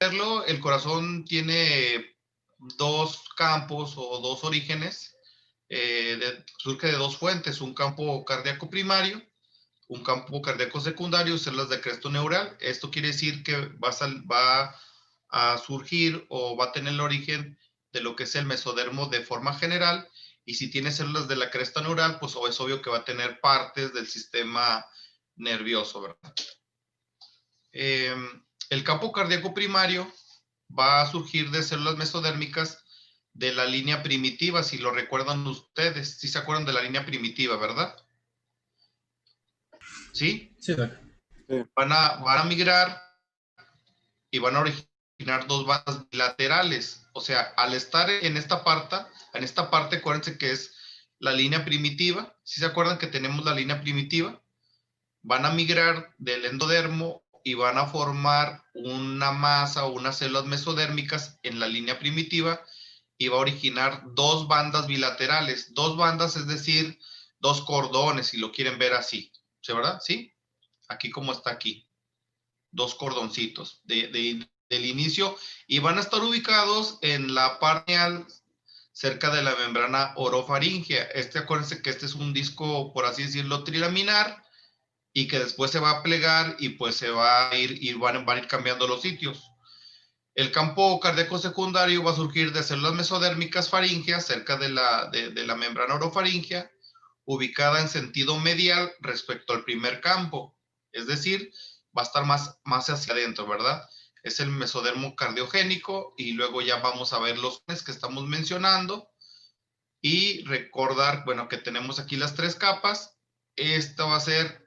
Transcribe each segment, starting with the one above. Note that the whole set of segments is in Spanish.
entenderlo, el corazón tiene dos campos o dos orígenes, surge de dos fuentes, un campo cardíaco primario, un campo cardíaco secundario, células de cresto neural. Esto quiere decir que va a surgir o va a tener el origen de lo que es el mesodermo de forma general, y si tiene células de la cresta neural, pues es obvio que va a tener partes del sistema nervioso, ¿verdad? El campo cardíaco primario va a surgir de células mesodérmicas de la línea primitiva, si lo recuerdan ustedes, si se acuerdan de la línea primitiva, ¿verdad? ¿Sí? Sí, doctor. Van a migrar y van a originar dos bandas bilaterales. O sea, al estar en esta parte, acuérdense que es la línea primitiva. ¿Sí se acuerdan que tenemos la línea primitiva? Van a migrar del endodermo y van a formar una masa o unas células mesodérmicas en la línea primitiva y va a originar dos bandas bilaterales. Dos bandas, es decir, dos cordones, si lo quieren ver así. ¿Sí, verdad? ¿Sí? Aquí como está aquí. Dos cordoncitos del inicio, y van a estar ubicados en la parte cerca de la membrana orofaringea. Acuérdense que este es un disco, por así decirlo, trilaminar, y que después se va a plegar y pues se va a ir y van a ir cambiando los sitios. El campo cardíaco secundario va a surgir de células mesodérmicas faríngeas cerca de la membrana orofaringea, ubicada en sentido medial respecto al primer campo. Es decir, va a estar más hacia adentro, ¿verdad? Es el mesodermo cardiogénico, y luego ya vamos a ver los que estamos mencionando y recordar, bueno, que tenemos aquí las tres capas. Esta va a ser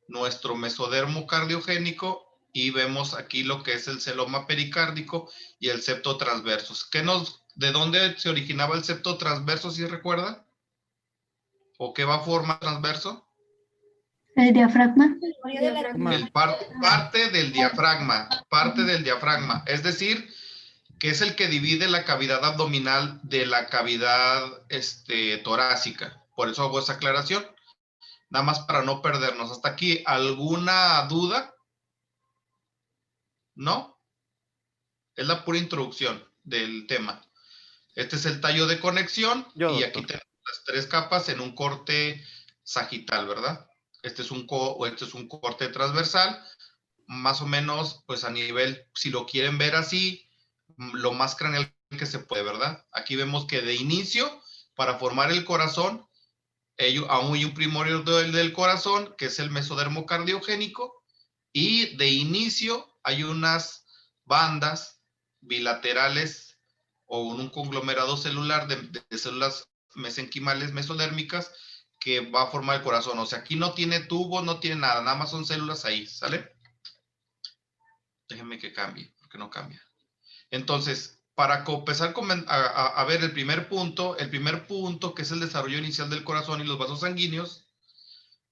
nuestro mesodermo cardiogénico, y vemos aquí lo que es el celoma pericárdico y el septo transverso. ¿De dónde se originaba el septo transverso, si recuerdan? ¿O qué va a formar transverso? El diafragma. Parte del diafragma, es decir, que es el que divide la cavidad abdominal de la cavidad torácica. Por eso hago esa aclaración, nada más para no perdernos. Hasta aquí, ¿alguna duda? ¿No? Es la pura introducción del tema. Este es el tallo de conexión, y aquí tenemos las tres capas en un corte sagital, ¿verdad? Este es un corte transversal, más o menos, pues a nivel, si lo quieren ver así, lo más craneal que se puede, ¿verdad? Aquí vemos que de inicio, para formar el corazón, aún hay un primorio del corazón, que es el mesodermo cardiogénico, y de inicio hay unas bandas bilaterales o un conglomerado celular de células mesenquimales mesodérmicas que va a formar el corazón. O sea, aquí no tiene tubo, no tiene nada, nada más son células ahí, ¿sale? Déjenme que cambie, porque no cambia. Entonces, para empezar a ver el primer punto, que es el desarrollo inicial del corazón y los vasos sanguíneos,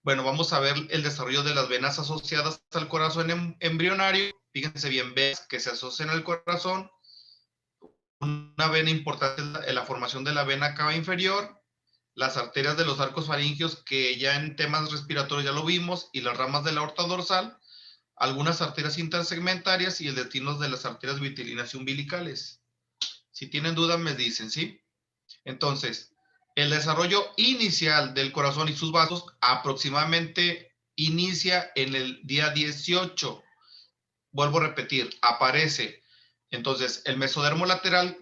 bueno, vamos a ver el desarrollo de las venas asociadas al corazón embrionario. Fíjense bien, venas que se asocian al corazón. Una vena importante es la formación de la vena cava inferior, las arterias de los arcos faringios, que ya en temas respiratorios ya lo vimos, y las ramas de la aorta dorsal, algunas arterias intersegmentarias y el destino de las arterias vitilinas y umbilicales. Si tienen dudas me dicen, ¿sí? Entonces, el desarrollo inicial del corazón y sus vasos aproximadamente inicia en el día 18. Vuelvo a repetir, aparece. Entonces, el mesodermo lateral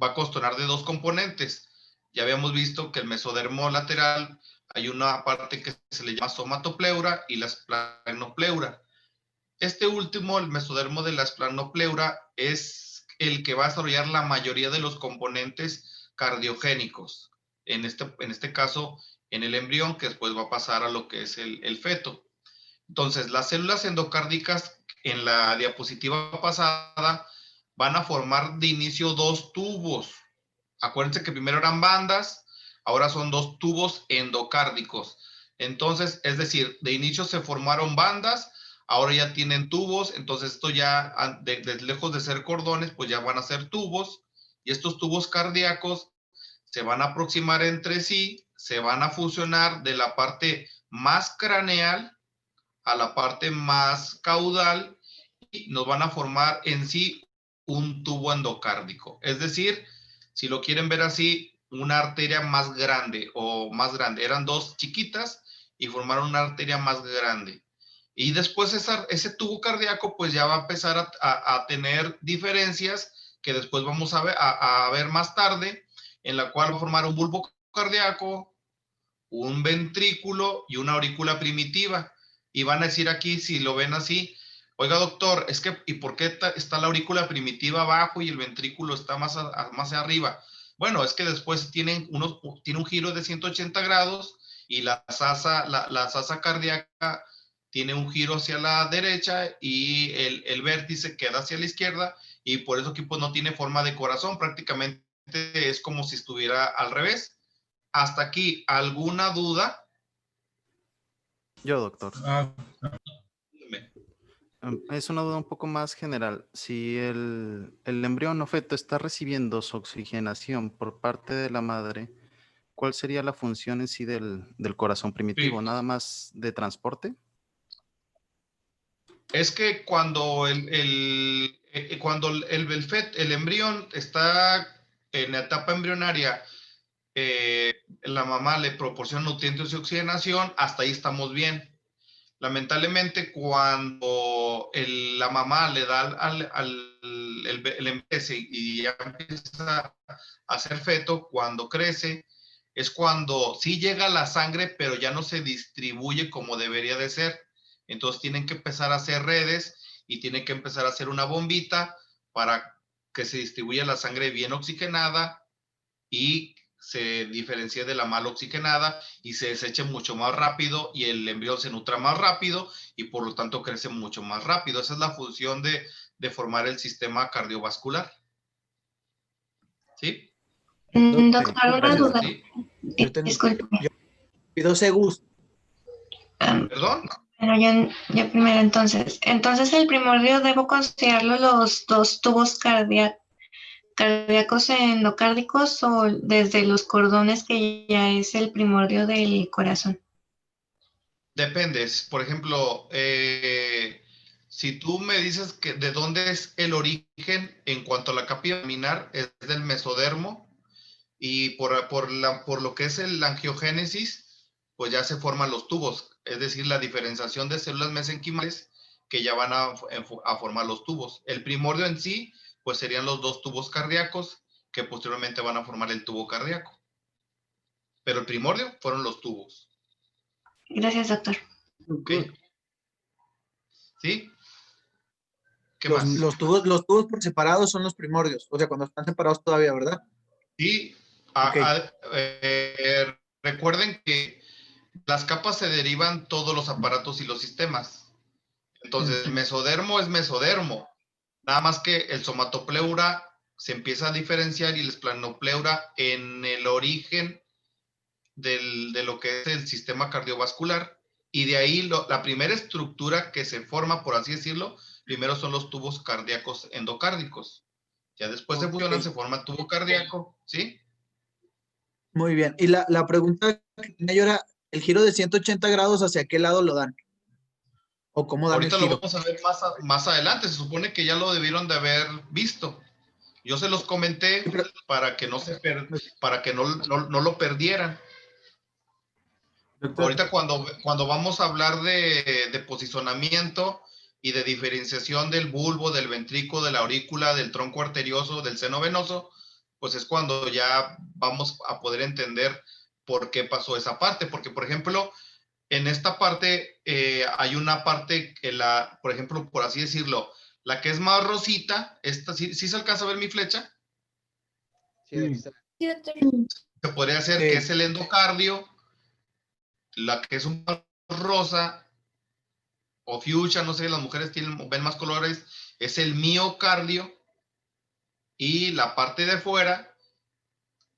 va a constar de dos componentes. Ya habíamos visto que el mesodermo lateral hay una parte que se le llama somatopleura y la esplanopleura. Este último, el mesodermo de la esplanopleura, es el que va a desarrollar la mayoría de los componentes cardiogénicos. En este caso, en el embrión, que después va a pasar a lo que es el feto. Entonces, las células endocárdicas en la diapositiva pasada van a formar de inicio dos tubos. Acuérdense que primero eran bandas, ahora son dos tubos endocárdicos. Entonces, es decir, de inicio se formaron bandas, ahora ya tienen tubos. Entonces esto ya, lejos de ser cordones, pues ya van a ser tubos, y estos tubos cardíacos se van a aproximar entre sí, se van a fusionar de la parte más craneal a la parte más caudal, y nos van a formar en sí un tubo endocárdico. Es decir, si lo quieren ver así, una arteria más grande o más grande. Eran dos chiquitas y formaron una arteria más grande. Y después ese tubo cardíaco pues ya va a empezar a tener diferencias que después vamos a ver más tarde, en la cual va a formar un bulbo cardíaco, un ventrículo y una aurícula primitiva. Y van a decir aquí, si lo ven así, oiga doctor, es que, ¿y por qué está la aurícula primitiva abajo y el ventrículo está más arriba? Bueno, es que después tiene un giro de 180 grados y la asa cardíaca tiene un giro hacia la derecha y el vértice queda hacia la izquierda, y por eso que pues no tiene forma de corazón, prácticamente es como si estuviera al revés. Hasta aquí, ¿alguna duda? Yo, doctor. Dime. Es una duda un poco más general. Si el embrión o feto está recibiendo su oxigenación por parte de la madre, ¿cuál sería la función en sí del corazón primitivo? Sí. ¿Nada más de transporte? Es que cuando el embrión está en la etapa embrionaria, la mamá le proporciona nutrientes y oxigenación, hasta ahí estamos bien. Lamentablemente, cuando la mamá le da el embrión y ya empieza a hacer feto, cuando crece, es cuando sí llega la sangre, pero ya no se distribuye como debería de ser. Entonces tienen que empezar a hacer redes y tienen que empezar a hacer una bombita para que se distribuya la sangre bien oxigenada y se diferencie de la mal oxigenada y se deseche mucho más rápido y el embrión se nutra más rápido y por lo tanto crece mucho más rápido. Esa es la función de formar el sistema cardiovascular. ¿Sí? Doctor, una Gracias. duda. ¿Sí? Disculpe. Yo pido Segus. ¿Perdón? Pero yo primero entonces el primordio debo considerarlo los dos tubos cardíacos endocárdicos o desde los cordones que ya es el primordio del corazón. Depende. Por ejemplo, si tú me dices que de dónde es el origen en cuanto a la capa laminar, es del mesodermo, y por lo que es la angiogénesis, pues ya se forman los tubos, es decir, la diferenciación de células mesenquimales que ya van a formar los tubos. El primordio en sí, pues serían los dos tubos cardíacos que posteriormente van a formar el tubo cardíaco. Pero el primordio fueron los tubos. Gracias, doctor. ¿Ok? ¿Sí? ¿Qué más? Los tubos por separado son los primordios. O sea, cuando están separados todavía, ¿verdad? Sí. Ok. Recuerden que las capas se derivan todos los aparatos y los sistemas. Entonces, el mesodermo es mesodermo. Nada más que el somatopleura se empieza a diferenciar y el esplanopleura en el origen de lo que es el sistema cardiovascular. Y de ahí la primera estructura que se forma, por así decirlo, primero son los tubos cardíacos endocárdicos. Ya después se fusionan, se forma el tubo cardíaco, ¿sí? Muy bien. Y la pregunta que tenía yo era, ¿el giro de 180 grados hacia qué lado lo dan? ¿O cómo dan el Ahorita lo giro? vamos a ver más adelante. Se supone que ya lo debieron de haber visto. Yo se los comenté para que no lo perdieran. Doctor, Ahorita cuando vamos a hablar de posicionamiento y de diferenciación del bulbo, del ventrículo, de la aurícula, del tronco arterioso, del seno venoso, pues es cuando ya vamos a poder entender por qué pasó esa parte. Porque, por ejemplo, en esta parte hay una parte que por ejemplo, por así decirlo, la que es más rosita, esta, ¿sí se alcanza a ver mi flecha? sí. Se podría hacer que es el endocardio, la que es un rosa o fuchsia, no sé, las mujeres ven más colores, es el miocardio, y la parte de fuera,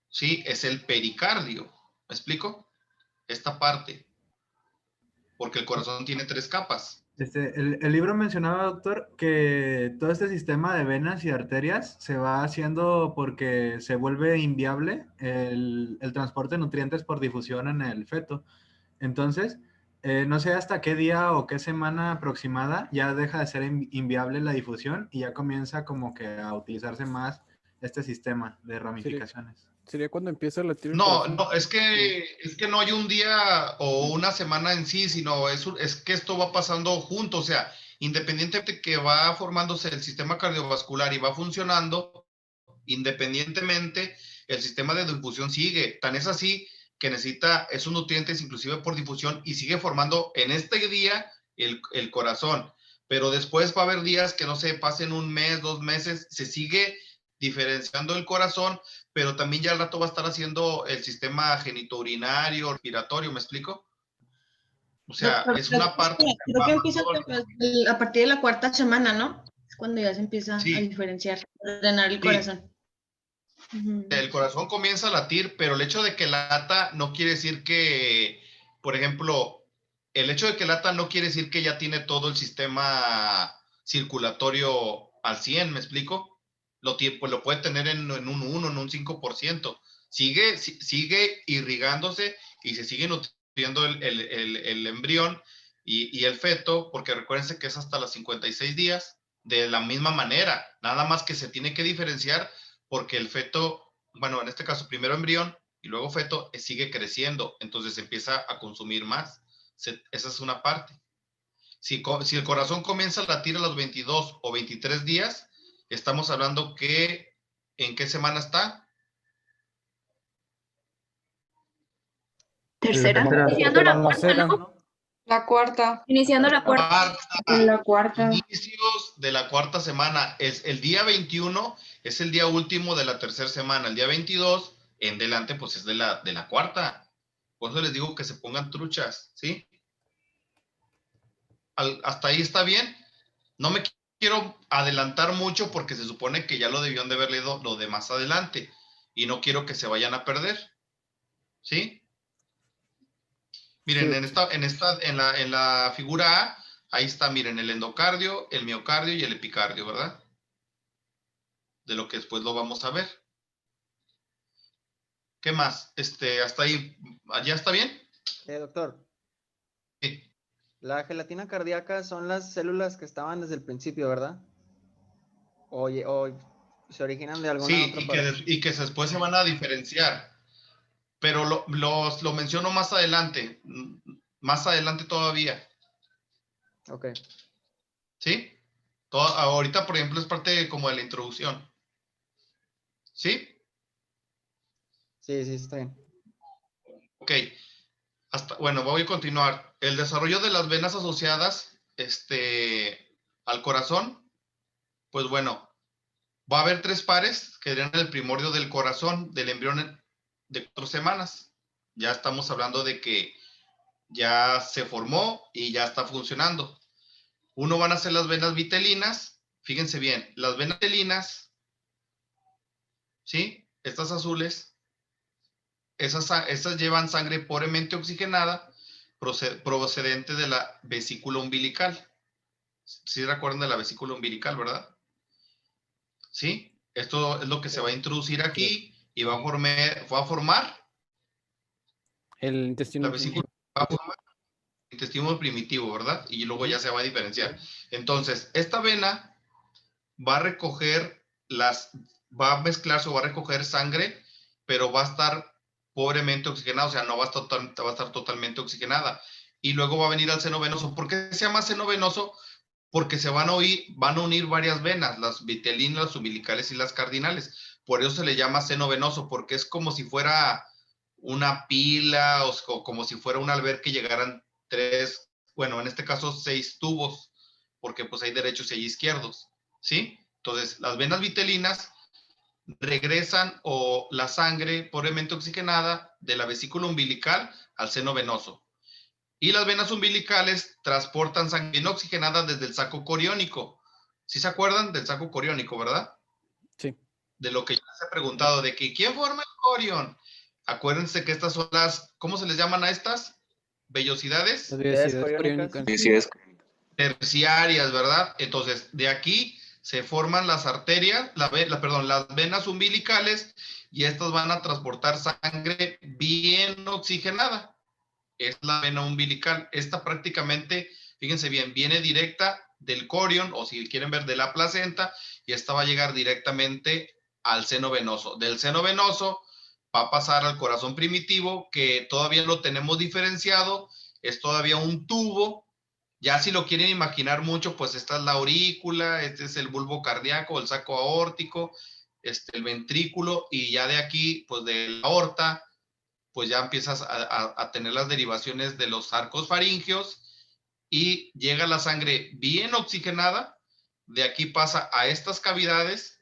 sí, es el pericardio. ¿Me explico? Esta parte, porque el corazón tiene 3 capas. El libro mencionaba, doctor, que todo este sistema de venas y arterias se va haciendo porque se vuelve inviable el transporte de nutrientes por difusión en el feto. Entonces, no sé hasta qué día o qué semana aproximada ya deja de ser inviable la difusión y ya comienza como que a utilizarse más este sistema de ramificaciones. Sería cuando empieza a latir el No, corazón. no, es que no hay un día o una semana en sí, sino es que esto va pasando junto, o sea, independientemente que va formándose el sistema cardiovascular y va funcionando, independientemente, el sistema de difusión sigue. Tan es así que necesita esos nutrientes inclusive por difusión y sigue formando en este día el corazón. Pero después va a haber días que no se pasen un mes, 2 meses, se sigue diferenciando el corazón, pero también ya al rato va a estar haciendo el sistema genitourinario, respiratorio, ¿me explico? O sea, Doctor, es una parte que creo va que empieza todo- a partir de la cuarta semana, ¿no? Es cuando ya se empieza a Sí. diferenciar, a ordenar el Sí. corazón. Ujú. El corazón comienza a latir, pero el hecho de que lata no quiere decir que, por ejemplo, el hecho de que lata no quiere decir que ya tiene todo el sistema circulatorio al 100, ¿me explico? Pues lo puede tener en un 1, en un 5%. Sigue irrigándose y se sigue nutriendo el embrión y el feto, porque recuérdense que es hasta los 56 días, de la misma manera, nada más que se tiene que diferenciar porque el feto, bueno, en este caso primero embrión y luego feto, sigue creciendo, entonces empieza a consumir más. Esa es una parte. Si el corazón comienza a latir a los 22 o 23 días, estamos hablando que, ¿en qué semana está? Tercera. Iniciando la cuarta, Tercera. ¿no? La cuarta. Iniciando la cuarta. La cuarta. Inicios de la cuarta semana. Es el día 21, es el día último de la tercera semana. El día 22, en delante, pues es de la cuarta. Por eso les digo que se pongan truchas, ¿sí? ¿Hasta ahí está bien? No me quiero adelantar mucho porque se supone que ya lo debieron de haber leído lo de más adelante y no quiero que se vayan a perder, ¿sí? Miren, Sí. en la figura A, ahí está, miren, el endocardio, el miocardio y el epicardio, ¿verdad? De lo que después lo vamos a ver. ¿Qué más? Hasta ahí, ¿ya está bien? Doctor, Sí. la gelatina cardíaca son las células que estaban desde el principio, ¿verdad? O se originan de alguna Sí, otra parte. y que después se van a diferenciar. Pero lo menciono más adelante todavía, Ok. ¿sí? Ahorita, por ejemplo, es parte como de la introducción, ¿sí? Sí, está bien. Ok, bueno, voy a continuar. El desarrollo de las venas asociadas al corazón, pues bueno, va a haber 3 pares que serían el primordio del corazón, del embrión de 4 semanas. Ya estamos hablando de que ya se formó y ya está funcionando. Uno van a ser las venas vitelinas. Fíjense bien, las venas vitelinas, ¿sí? Estas azules, esas llevan sangre pobremente oxigenada procedente de la vesícula umbilical. ¿Sí recuerdan de la vesícula umbilical, verdad? ¿Sí? Esto es lo que se va a introducir aquí y va a formar El intestino la vesícula, va a formar el intestino primitivo, ¿verdad? Y luego ya se va a diferenciar. Entonces, esta vena va a recoger va a mezclarse o va a recoger sangre, pero va a estar pobremente oxigenada, o sea, no va a estar totalmente oxigenada. Y luego va a venir al seno venoso. ¿Por qué se llama seno venoso? Porque se van a unir varias venas, las vitelinas, las umbilicales y las cardinales. Por eso se le llama seno venoso, porque es como si fuera una pila o como si fuera un albergue que llegaran 3, bueno, en este caso 6 tubos, porque pues hay derechos y hay izquierdos, ¿sí? Entonces, las venas vitelinas regresan o la sangre pobremente oxigenada de la vesícula umbilical al seno venoso. Y las venas umbilicales transportan sangre bien oxigenada desde el saco coriónico. ¿Sí se acuerdan del saco coriónico, verdad? Sí. De lo que ya les he preguntado, de que ¿quién forma el corión? Acuérdense que estas son ¿cómo se les llaman a estas? Vellosidades. Las velocidades coriónicas. coriónicas. Terciarias, ¿verdad? Entonces, de aquí se forman las arterias, las venas umbilicales y estas van a transportar sangre bien oxigenada, es la vena umbilical. Esta prácticamente, fíjense bien, viene directa del corion, o si quieren ver, de la placenta, y esta va a llegar directamente al seno venoso. Del seno venoso va a pasar al corazón primitivo, que todavía lo tenemos diferenciado, es todavía un tubo. Ya si lo quieren imaginar mucho, pues esta es la aurícula, este es el bulbo cardíaco, el saco aórtico, el ventrículo, y ya de aquí, pues de la aorta, pues ya empiezas a tener las derivaciones de los arcos faringeos, y llega la sangre bien oxigenada, de aquí pasa a estas cavidades,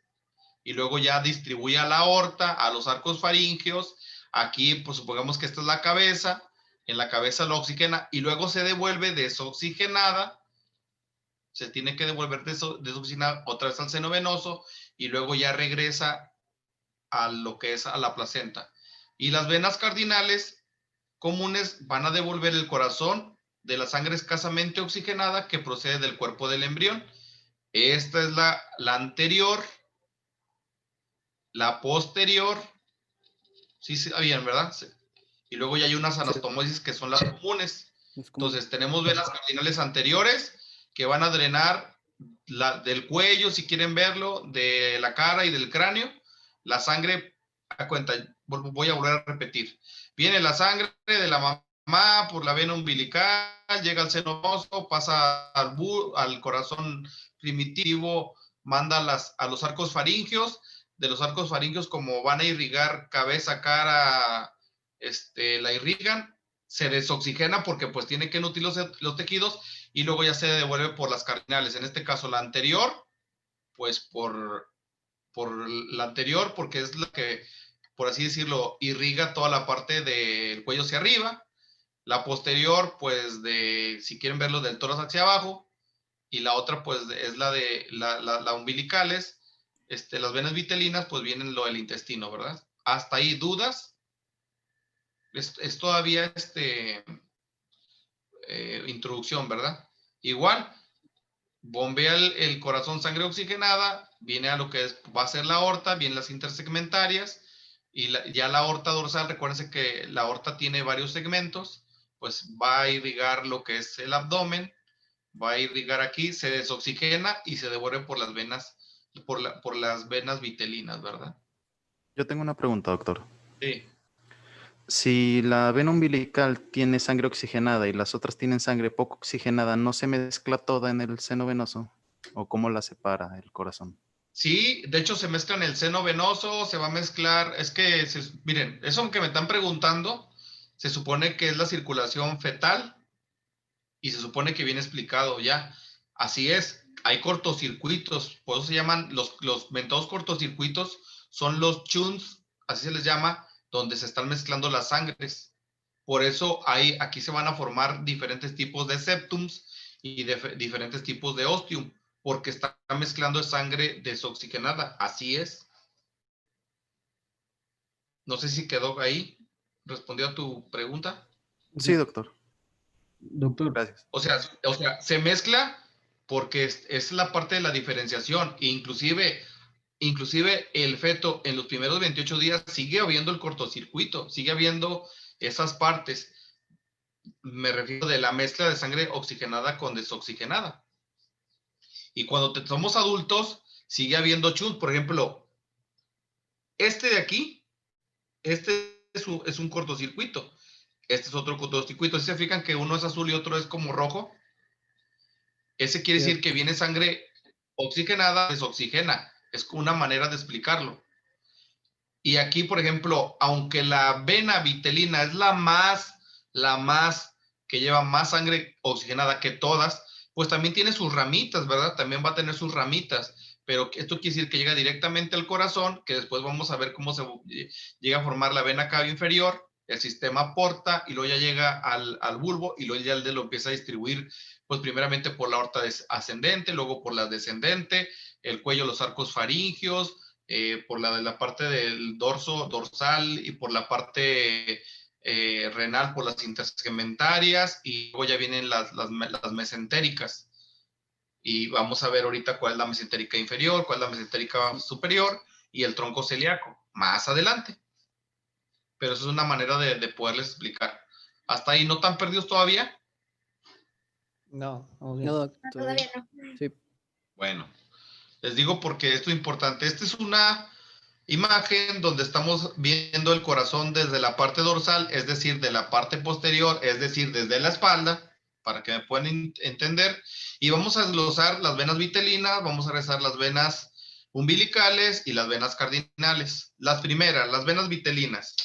y luego ya distribuye a la aorta, a los arcos faringeos. Aquí, pues supongamos que esta es la cabeza, en la cabeza lo oxigena, y luego se devuelve desoxigenada, se tiene que devolver desoxigenada otra vez al seno venoso, y luego ya regresa a lo que es a la placenta. Y las venas cardinales comunes van a devolver el corazón de la sangre escasamente oxigenada que procede del cuerpo del embrión. Esta es la anterior, la posterior, sí, bien, ¿verdad? Sí. Y luego ya hay unas anastomosis que son las comunes. Entonces tenemos venas cardinales anteriores que van a drenar del cuello, si quieren verlo, de la cara y del cráneo. La sangre, a cuenta, voy a volver a repetir. Viene la sangre de la mamá por la vena umbilical, llega al seno venoso, pasa al corazón primitivo, manda a los arcos faringeos. De los arcos faringeos, como van a irrigar cabeza, cara, la irrigan, se desoxigena porque pues tiene que nutrir los tejidos, y luego ya se devuelve por las cardinales. En este caso la anterior, pues por la anterior, porque es la que, por así decirlo, irriga toda la parte del cuello hacia arriba. La posterior, pues si quieren verlo, del tórax hacia abajo. Y la otra, pues es la de la umbilicales. Las venas vitelinas, pues vienen lo del intestino, ¿verdad? Hasta ahí, ¿dudas? Es todavía introducción, ¿verdad? Igual, bombea el corazón sangre oxigenada, viene a lo que va a ser la aorta, vienen las intersegmentarias, y ya la aorta dorsal, recuérdense que la aorta tiene varios segmentos, pues va a irrigar lo que es el abdomen, va a irrigar aquí, se desoxigena y se devuelve por las venas, por las venas vitelinas, ¿verdad? Yo tengo una pregunta, doctor. Sí. Si la vena umbilical tiene sangre oxigenada y las otras tienen sangre poco oxigenada, ¿no se mezcla toda en el seno venoso? ¿O cómo la separa el corazón? Sí, de hecho se mezcla en el seno venoso, se va a mezclar, miren, eso que me están preguntando, se supone que es la circulación fetal, y se supone que viene explicado ya. Así es, hay cortocircuitos, por eso se llaman los mentados cortocircuitos, son los chunts, así se les llama, donde se están mezclando las sangres. Por eso aquí se van a formar diferentes tipos de septums y diferentes tipos de ostium, porque está mezclando sangre desoxigenada. Así es. No sé si quedó ahí. ¿Respondió a tu pregunta? Sí, doctor. Doctor. Gracias. O sea, se mezcla porque es la parte de la diferenciación. Inclusive el feto en los primeros 28 días sigue habiendo el cortocircuito, sigue habiendo esas partes. Me refiero de la mezcla de sangre oxigenada con desoxigenada. Y cuando somos adultos, sigue habiendo chunts. Por ejemplo, de aquí, es un cortocircuito. Este es otro cortocircuito. ¿Sí se fijan que uno es azul y otro es como rojo? Ese quiere decir que viene sangre oxigenada, desoxigena. Es una manera de explicarlo. Y aquí, por ejemplo, aunque la vena vitelina es la más que lleva más sangre oxigenada que todas, pues también tiene sus ramitas, ¿verdad? También va a tener sus ramitas. Pero esto quiere decir que llega directamente al corazón, que después vamos a ver cómo se llega a formar la vena cava inferior, el sistema porta, y luego ya llega al bulbo, y luego ya lo empieza a distribuir, pues primeramente por la aorta ascendente, luego por la descendente, el cuello, los arcos faringeos, por la parte del dorso, dorsal, y por la parte renal, por las intersegmentarias, y luego ya vienen las mesentéricas. Y vamos a ver ahorita cuál es la mesentérica inferior, cuál es la mesentérica superior, y el tronco celíaco, más adelante. Pero eso es una manera de poderles explicar. ¿Hasta ahí no están perdidos todavía? No, vamos bien. No, Doc, Todavía no. Sí. Bueno, les digo porque esto es importante. Esta es una imagen donde estamos viendo el corazón desde la parte dorsal, es decir, de la parte posterior, es decir, desde la espalda, para que me puedan entender. Y vamos a desglosar las venas vitelinas, vamos a rezar las venas umbilicales y las venas cardinales. Las primeras, las venas vitelinas.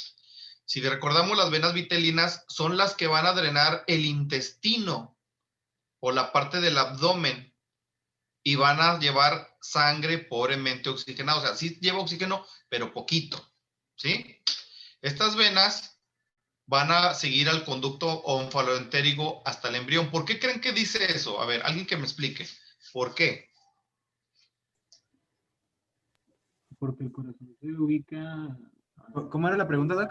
Si recordamos, las venas vitelinas son las que van a drenar el intestino o la parte del abdomen y van a llevar sangre pobremente oxigenada. O sea, sí lleva oxígeno, pero poquito, ¿sí? Estas venas van a seguir al conducto onfaloentérico hasta el embrión. ¿Por qué creen que dice eso? A ver, alguien que me explique. ¿Por qué? Porque el corazón se ubica ¿Cómo era la pregunta, Doc?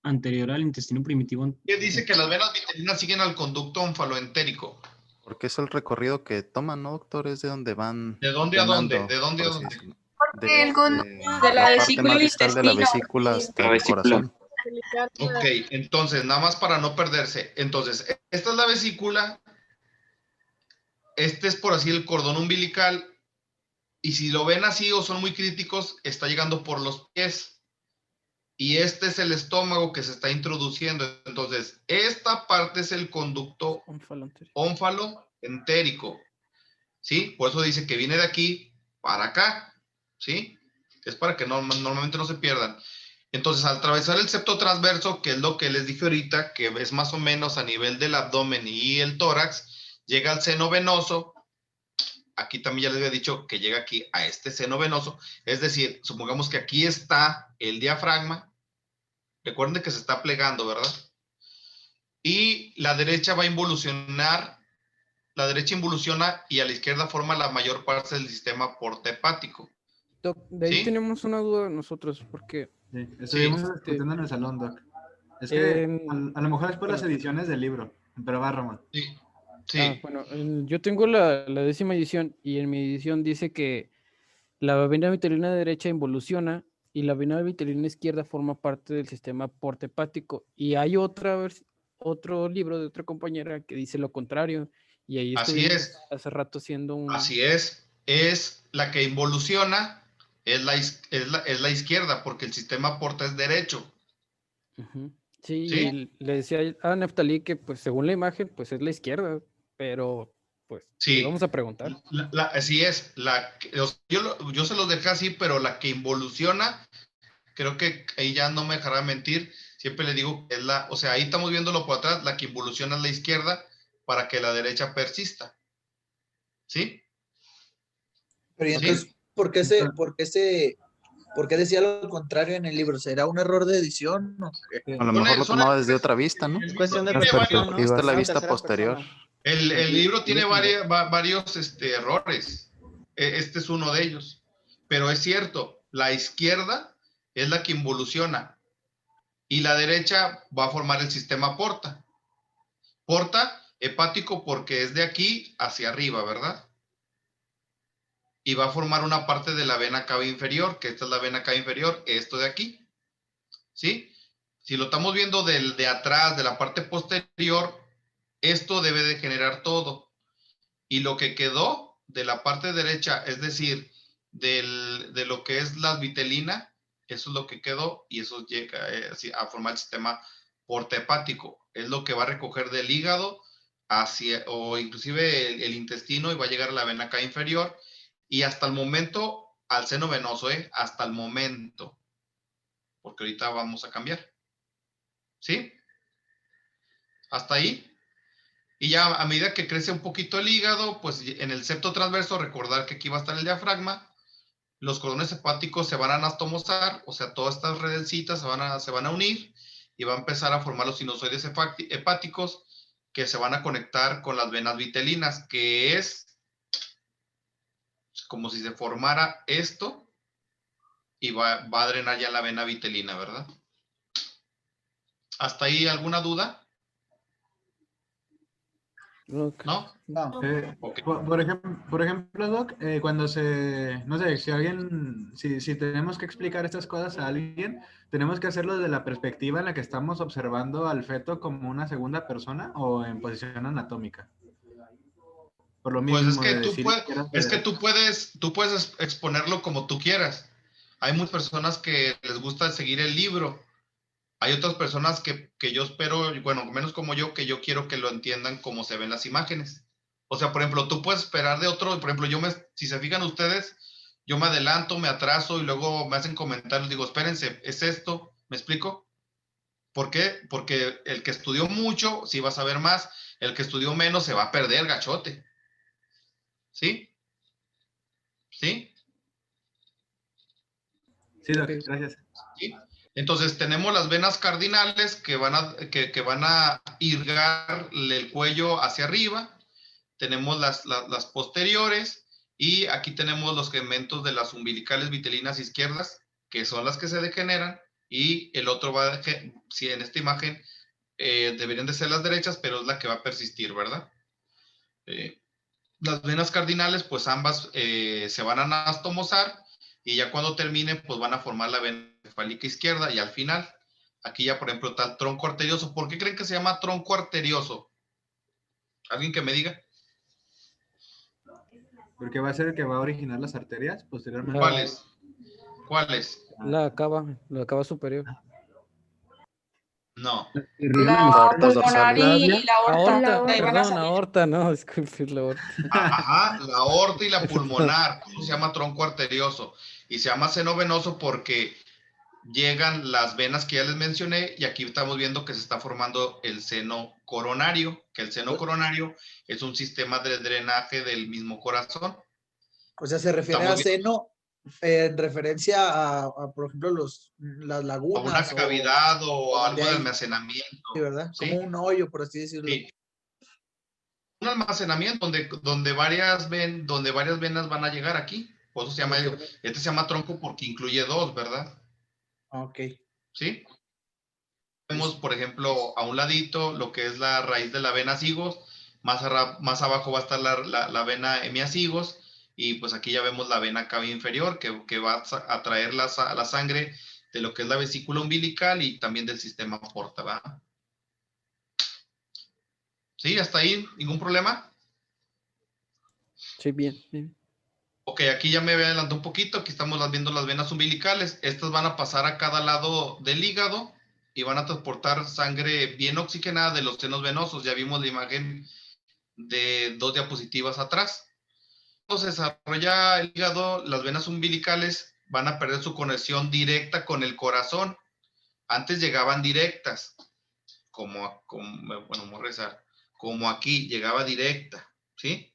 anterior al intestino primitivo. ¿Qué dice que las venas vitelinas siguen al conducto onfaloentérico? Porque es el recorrido que toman, ¿no, doctor? Es de donde van ¿De dónde a dónde? drenando, ¿De dónde a por así dónde? decirlo. Porque el De la parte vesícula más al distal de la intestino. vesícula Sí. hasta La el vesícula. corazón. Ok, entonces, nada más para no perderse. Entonces, esta es la vesícula. Este es por así el cordón umbilical. Y si lo ven así o son muy críticos, está llegando por los pies. Y este es el estómago que se está introduciendo. Entonces, esta parte es el conducto ónfalo-entérico. ¿Sí? Por eso dice que viene de aquí para acá. ¿Sí? Es para que normalmente no se pierdan. Entonces, al atravesar el septo transverso, que es lo que les dije ahorita, que es más o menos a nivel del abdomen y el tórax, llega al seno venoso. Aquí también ya les había dicho que llega aquí a este seno venoso. Es decir, supongamos que aquí está el diafragma. Recuerden que se está plegando, ¿verdad? Y la derecha va a involucionar, la derecha involuciona y a la izquierda forma la mayor parte del sistema porta-hepático. Doc, de ahí ¿Sí? tenemos una duda nosotros, porque Sí, estuvimos Sí. discutiendo en el salón, Doc. Es que En- a lo mejor es por las bueno. ediciones del libro, pero va, Ramón. Sí. Sí. Bueno, yo tengo la 10ª edición y en mi edición dice que la vena vitelina derecha involuciona y la vena vitelina izquierda forma parte del sistema porta-hepático. Y hay otro libro de otra compañera que dice lo contrario. Y ahí Así estuvimos es. hace rato haciendo un... Así es la que involuciona, es la izquierda, porque el sistema porta es derecho. Ujú. Sí, ¿Sí? y le decía a Neftalí que pues según la imagen pues es la izquierda, pero pues Sí. le vamos a preguntar. Así es, yo se los dejé así, pero la que involuciona, creo que ahí ya no me dejará mentir, siempre le digo que es o sea, ahí estamos viéndolo por atrás, la que involuciona es la izquierda para que la derecha persista. ¿Sí? Pero ¿y ¿Sí? entonces, por qué decía lo contrario en el libro? ¿Será un error de edición? ¿O qué? A lo mejor lo tomaba desde otra vista, ¿no? Es cuestión de Tiene percepción, ¿no? Esta es la Una vista tercera posterior. persona. El libro tiene varios errores. Este es uno de ellos. Pero es cierto, la izquierda es la que involuciona y la derecha va a formar el sistema porta. Porta hepático porque es de aquí hacia arriba, ¿verdad? Y va a formar una parte de la vena cava inferior, que esta es la vena cava inferior, esto de aquí. ¿Sí? Si lo estamos viendo de atrás, de la parte posterior, esto debe de generar todo. Y lo que quedó de la parte derecha, es decir, de lo que es la vitelina, eso es lo que quedó y eso llega a formar el sistema porta-hepático. Es lo que va a recoger del hígado o inclusive el intestino y va a llegar a la vena cava inferior y hasta el momento al seno venoso, hasta el momento. Porque ahorita vamos a cambiar. ¿Sí? Hasta ahí. Y ya a medida que crece un poquito el hígado, pues en el septo transverso, recordar que aquí va a estar el diafragma, los cordones hepáticos se van a anastomosar, o sea, todas estas redecitas se van a unir y va a empezar a formar los sinusoides hepáticos que se van a conectar con las venas vitelinas, que es como si se formara esto y va a drenar ya la vena vitelina, ¿verdad? ¿Hasta ahí alguna duda? Ok. ¿no? No. Ok. Por ejemplo, Doc, cuando no sé, si alguien, si tenemos que explicar estas cosas a alguien, ¿tenemos que hacerlo desde la perspectiva en la que estamos observando al feto como una segunda persona o en posición anatómica? Por lo Pues mismo de decir izquierda hacia es que derecha. tú puedes exponerlo como tú quieras. Hay muchas personas que les gusta seguir el libro. Hay otras personas que yo espero, bueno, menos como yo, que yo quiero que lo entiendan como se ven las imágenes. O sea, por ejemplo, tú puedes esperar de otro, por ejemplo, si se fijan ustedes, yo me adelanto, me atraso y luego me hacen comentarios, digo, espérense, ¿es esto? ¿Me explico? ¿Por qué? Porque el que estudió mucho, sí va a saber más, el que estudió menos se va a perder, gachote. ¿Sí? ¿Sí? Sí, Doc, Ok. gracias. ¿Sí? Entonces tenemos las venas cardinales que van a irrigar el cuello hacia arriba, tenemos las posteriores y aquí tenemos los segmentos de las umbilicales vitelinas izquierdas, que son las que se degeneran, y el otro si en esta imagen deberían de ser las derechas, pero es la que va a persistir, ¿verdad? Las venas cardinales, pues ambas se van a anastomosar y ya cuando terminen, pues van a formar la vena cefálica izquierda y al final, aquí ya por ejemplo está el tronco arterioso. ¿Por qué creen que se llama tronco arterioso? ¿Alguien que me diga? Porque va a ser el que va a originar las arterias posteriormente. ¿Cuáles? ¿Cuáles? La cava superior. No. La Aorta pulmonar dorsal. y la aorta. Aorta, de ahí van a perdón, salir. aorta, no, disculpe, la aorta. Ajá, la aorta y la pulmonar. ¿Cómo se llama tronco arterioso? Y se llama seno venoso porque llegan las venas que ya les mencioné y aquí estamos viendo que se está formando el seno coronario, que el seno coronario es un sistema de drenaje del mismo corazón. O sea, se refiere Estamos a viendo seno en referencia por ejemplo, las a una lagunas cavidad o donde algo de hay, almacenamiento. sí, ¿verdad? ¿Sí? Como un hoyo, por así decirlo. Sí. Un almacenamiento donde varias venas van a llegar aquí. Por eso se llama, este se llama tronco porque incluye dos, ¿verdad? Ok. ¿Sí? Vemos, por ejemplo, a un ladito lo que es la raíz de la vena sigos, más abajo va a estar la vena hemiasigos, y pues aquí ya vemos la vena cava inferior que va a traer la sangre de lo que es la vesícula umbilical y también del sistema porta, ¿verdad? ¿Sí? ¿Hasta ahí? ¿Ningún problema? Sí, bien, bien. Ok, aquí ya me adelanté un poquito, aquí estamos viendo las venas umbilicales, estas van a pasar a cada lado del hígado y van a transportar sangre bien oxigenada de los senos venosos, ya vimos la imagen de 2 diapositivas atrás. Cuando se desarrolla el hígado, las venas umbilicales van a perder su conexión directa con el corazón. Antes llegaban directas, bueno, vamos a rezar, como aquí llegaba directa, ¿sí?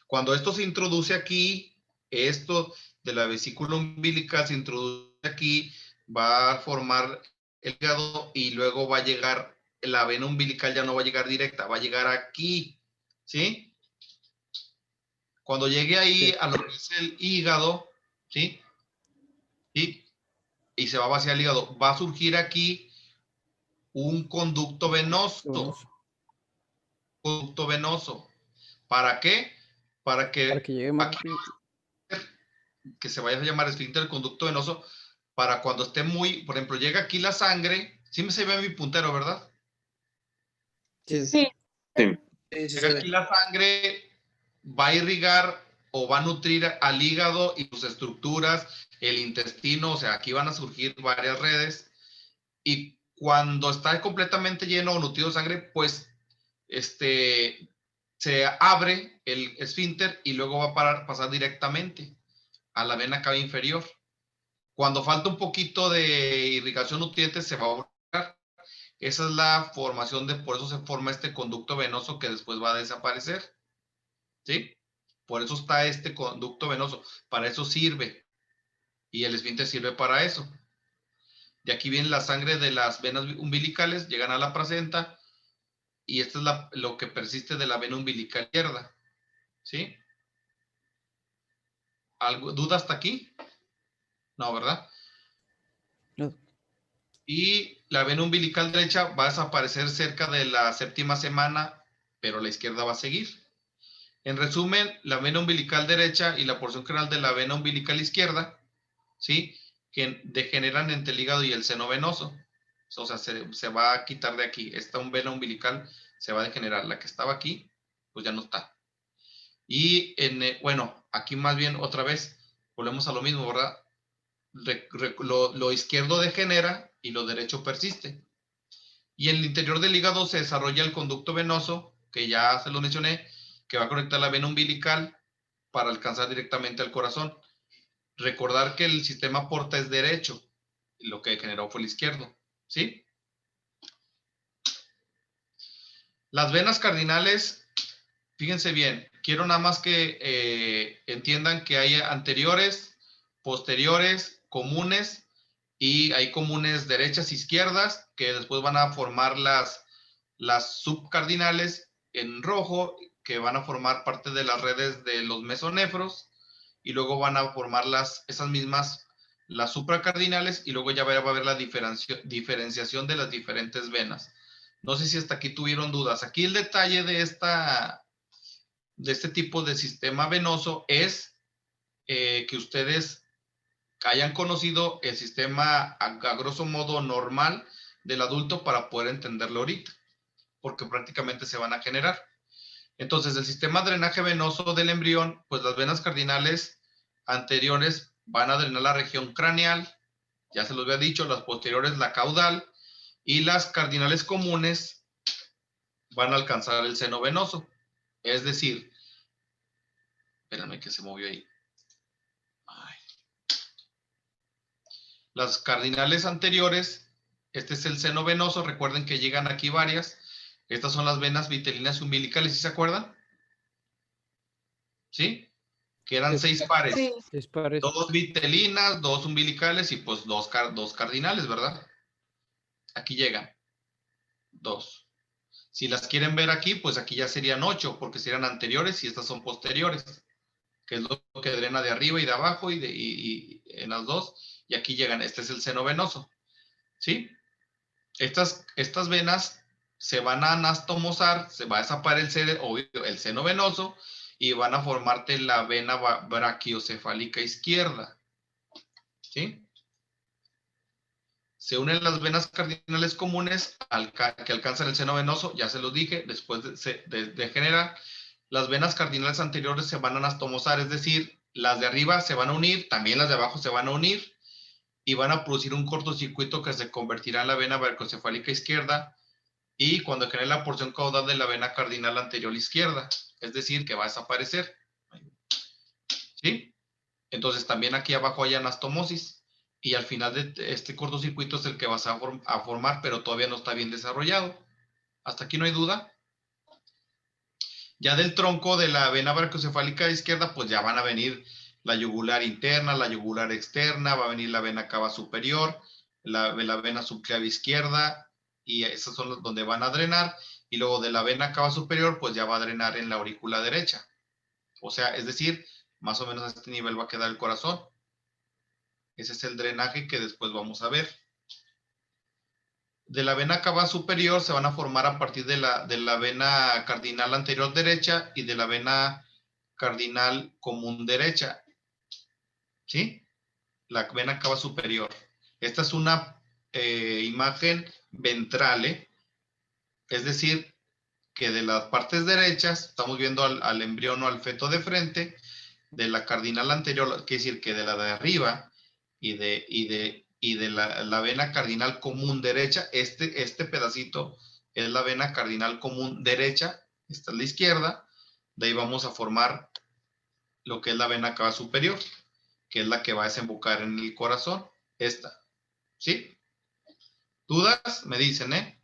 Cuando esto se introduce aquí, esto de la vesícula umbilical se introduce aquí, va a formar el hígado y luego va a llegar, la vena umbilical ya no va a llegar directa, va a llegar aquí, ¿sí? Cuando llegue ahí a lo que es el hígado, ¿sí? ¿Sí? Y se va a vaciar el hígado, va a surgir aquí un conducto venoso. Conducto venoso. ¿Para qué? Para que llegue más aquí que se vaya a llamar esfínter conducto venoso, para cuando esté muy, por ejemplo, llega aquí la sangre, sí me se ve mi puntero, ¿verdad? Sí. Llega aquí la sangre, va a irrigar o va a nutrir al hígado y sus estructuras, el intestino, o sea, aquí van a surgir varias redes, y cuando está completamente lleno o nutrido de sangre, pues se abre el esfínter y luego va a pasar directamente a la vena cava inferior. Cuando falta un poquito de irrigación nutrientes, se va a borrar. Esa es la formación por eso se forma este conducto venoso que después va a desaparecer. ¿Sí? Por eso está este conducto venoso. Para eso sirve. Y el esfínter sirve para eso. De aquí viene la sangre de las venas umbilicales, llegan a la placenta, y esto es lo que persiste de la vena umbilical izquierda. ¿Sí? ¿Duda hasta aquí? No, ¿verdad? No. Y la vena umbilical derecha va a desaparecer cerca de la 7ª semana pero la izquierda va a seguir. En resumen, la vena umbilical derecha y la porción craneal de la vena umbilical izquierda, ¿sí? Que degeneran entre el hígado y el seno venoso. O sea, se va a quitar de aquí. Esta vena umbilical se va a degenerar. La que estaba aquí, pues ya no está. Y, bueno, aquí más bien otra vez, volvemos a lo mismo, ¿verdad? Lo izquierdo degenera y lo derecho persiste. Y en el interior del hígado se desarrolla el conducto venoso, que ya se lo mencioné, que va a conectar la vena umbilical para alcanzar directamente al corazón. Recordar que el sistema porta es derecho, y lo que generó fue el izquierdo, ¿sí? Las venas cardinales, fíjense bien, quiero nada más que entiendan que hay anteriores, posteriores, comunes, y hay comunes derechas, izquierdas, que después van a formar las subcardinales en rojo, que van a formar parte de las redes de los mesonefros, y luego van a formar esas mismas, las supracardinales, y luego ya va a haber la diferenciación de las diferentes venas. No sé si hasta aquí tuvieron dudas. Aquí el detalle de este tipo de sistema venoso es que ustedes hayan conocido el sistema a grosso modo normal del adulto para poder entenderlo ahorita, porque prácticamente se van a generar. Entonces, el sistema de drenaje venoso del embrión, pues las venas cardinales anteriores van a drenar la región craneal, ya se los había dicho, las posteriores la caudal, y las cardinales comunes van a alcanzar el seno venoso. Es decir, espérame que se movió ahí. Ay. Las cardinales anteriores, este es el seno venoso, recuerden que llegan aquí varias. Estas son las venas vitelinas umbilicales, ¿sí se acuerdan? ¿Sí? Que eran 6 pares. Sí. 6 pares. 2 vitelinas, 2 umbilicales y pues 2 cardinales, ¿verdad? Aquí llegan 2. Si las quieren ver aquí, pues aquí ya serían 8, porque serían anteriores y estas son posteriores, que es lo que drena de arriba y de abajo y en las dos. Y aquí llegan, este es el seno venoso, ¿sí? Estas venas se van a anastomosar, se va a desaparecer el seno venoso y van a formarte la vena brachiocefálica izquierda, ¿sí? Se unen las venas cardinales comunes que alcanzan el seno venoso, ya se los dije, después de generar, las venas cardinales anteriores se van a anastomosar, es decir, las de arriba se van a unir, también las de abajo se van a unir, y van a producir un cortocircuito que se convertirá en la vena brachiocefálica izquierda, y cuando genere la porción caudal de la vena cardinal anterior izquierda, es decir, que va a desaparecer, ¿sí? Entonces también aquí abajo hay anastomosis, y al final de este cortocircuito es el que vas a formar, pero todavía no está bien desarrollado. ¿Hasta aquí no hay duda? Ya del tronco de la vena brachiocefálica izquierda, pues ya van a venir la yugular interna, la yugular externa, va a venir la vena cava superior, la vena subclavia izquierda, y esas son los donde van a drenar, y luego de la vena cava superior, pues ya va a drenar en la aurícula derecha. O sea, es decir, más o menos a este nivel va a quedar el corazón. Ese es el drenaje que después vamos a ver. De la vena cava superior se van a formar a partir de la vena cardinal anterior derecha y de la vena cardinal común derecha. ¿Sí? La vena cava superior. Esta es una imagen ventral, es decir, que de las partes derechas, estamos viendo al embrión o al feto de frente, de la cardinal anterior, quiere decir que de la de arriba y de la vena cardinal común derecha, este pedacito es la vena cardinal común derecha, esta es la izquierda, de ahí vamos a formar lo que es la vena cava superior, que es la que va a desembocar en el corazón, esta, ¿sí? ¿Dudas? Me dicen, ¿eh?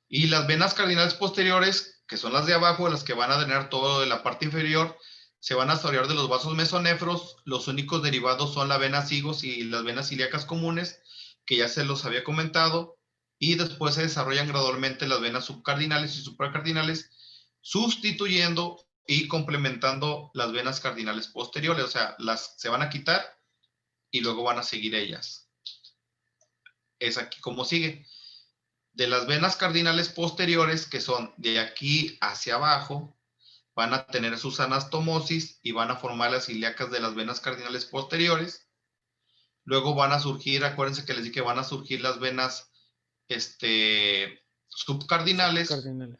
Y las venas cardinales posteriores, que son las de abajo, las que van a drenar todo de la parte inferior, se van a asociar de los vasos mesonefros. Los únicos derivados son la vena sigos y las venas ilíacas comunes, que ya se los había comentado, y después se desarrollan gradualmente las venas subcardinales y supracardinales, sustituyendo y complementando las venas cardinales posteriores, o sea, se van a quitar y luego van a seguir ellas. Es aquí como sigue. de las venas cardinales posteriores, que son de aquí hacia abajo, van a tener sus anastomosis y van a formar las ilíacas de las venas cardinales posteriores. Luego van a surgir, acuérdense que les dije que van a surgir las venas subcardinales. Van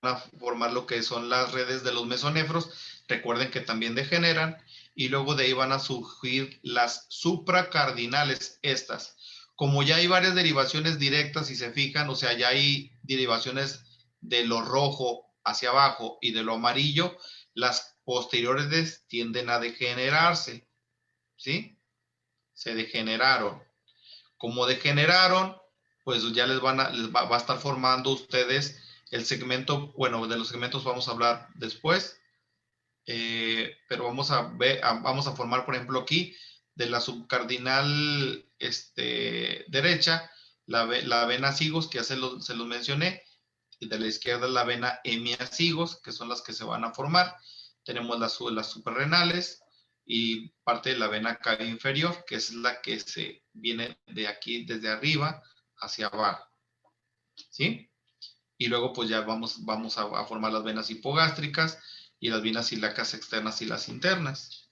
a formar lo que son las redes de los mesonefros. Recuerden que también degeneran. Y luego de ahí van a surgir las supracardinales, estas. Como ya hay varias derivaciones directas, si se fijan, o sea, ya hay derivaciones de lo rojo hacia abajo y de lo amarillo, las posteriores tienden a degenerarse, ¿sí? Se degeneraron. Como degeneraron, pues ya les va a estar formando ustedes el segmento, bueno, de los segmentos vamos a hablar después, pero vamos a formar, por ejemplo, aquí, de la subcardinal derecha, la vena sigos, que ya se los mencioné, y de la izquierda la vena hemiasigos, que son las que se van a formar. Tenemos las suprarrenales y parte de la vena cava inferior, que es la que se viene de aquí, desde arriba hacia abajo, ¿sí? Y luego pues ya vamos a formar las venas hipogástricas y las venas ilíacas externas y las internas.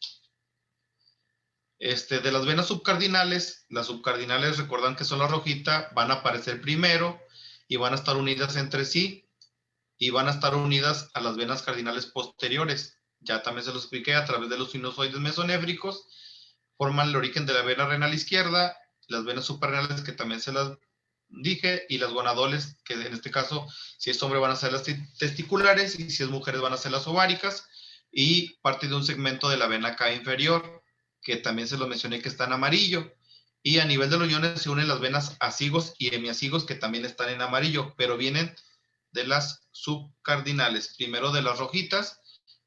De las venas subcardinales, las subcardinales, recuerdan que son la rojita, van a aparecer primero y van a estar unidas entre sí y van a estar unidas a las venas cardinales posteriores. Ya también se los expliqué, a través de los sinusoides mesonéfricos, forman el origen de la vena renal izquierda, las venas suprarrenales, que también se las dije, y las gonadoles, que en este caso, si es hombre van a ser las testiculares, y si es mujer van a ser las ováricas, y parte de un segmento de la vena cava inferior, que también se lo mencioné que está en amarillo, y a nivel de los riñones se unen las venas asigos y hemiasigos, que también están en amarillo, pero vienen de las subcardinales, primero de las rojitas,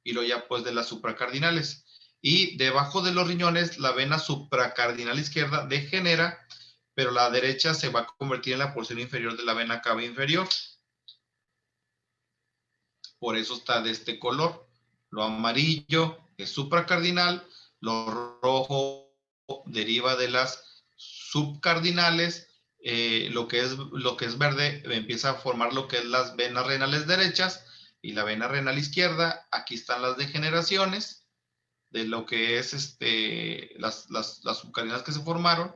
y luego ya pues de las supracardinales. Y debajo de los riñones, la vena supracardinal izquierda degenera, pero la derecha se va a convertir en la porción inferior de la vena cava inferior. Por eso está de este color. Lo amarillo es supracardinal, lo rojo deriva de las subcardinales, lo que es verde empieza a formar lo que es las venas renales derechas y la vena renal izquierda. Aquí están las degeneraciones de lo que es las subcardinales que se formaron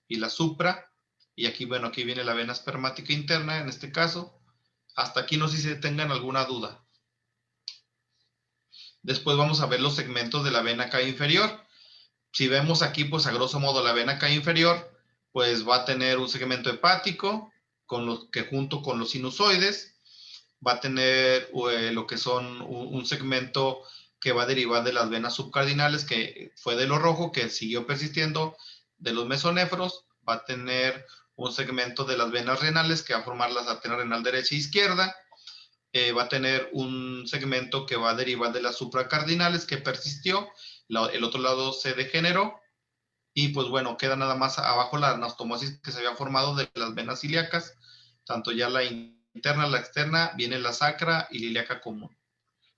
y la supra, y aquí, bueno, aquí viene la vena espermática interna en este caso. Hasta aquí no sé si tengan alguna duda. Después vamos a ver los segmentos de la vena cava inferior. Si vemos aquí, pues a grosso modo la vena cava inferior, pues va a tener un segmento hepático, que junto con los sinusoides, va a tener lo que son un segmento que va a derivar de las venas subcardinales, que fue de lo rojo, que siguió persistiendo, de los mesonefros. Va a tener un segmento de las venas renales, que va a formar las arterias renal derecha e izquierda. Va a tener un segmento que va a derivar de las supracardinales, que persistió. El otro lado se degeneró. Y pues bueno, queda nada más abajo la anastomosis que se había formado de las venas ilíacas. Tanto ya la interna, la externa, viene la sacra y la ilíaca común.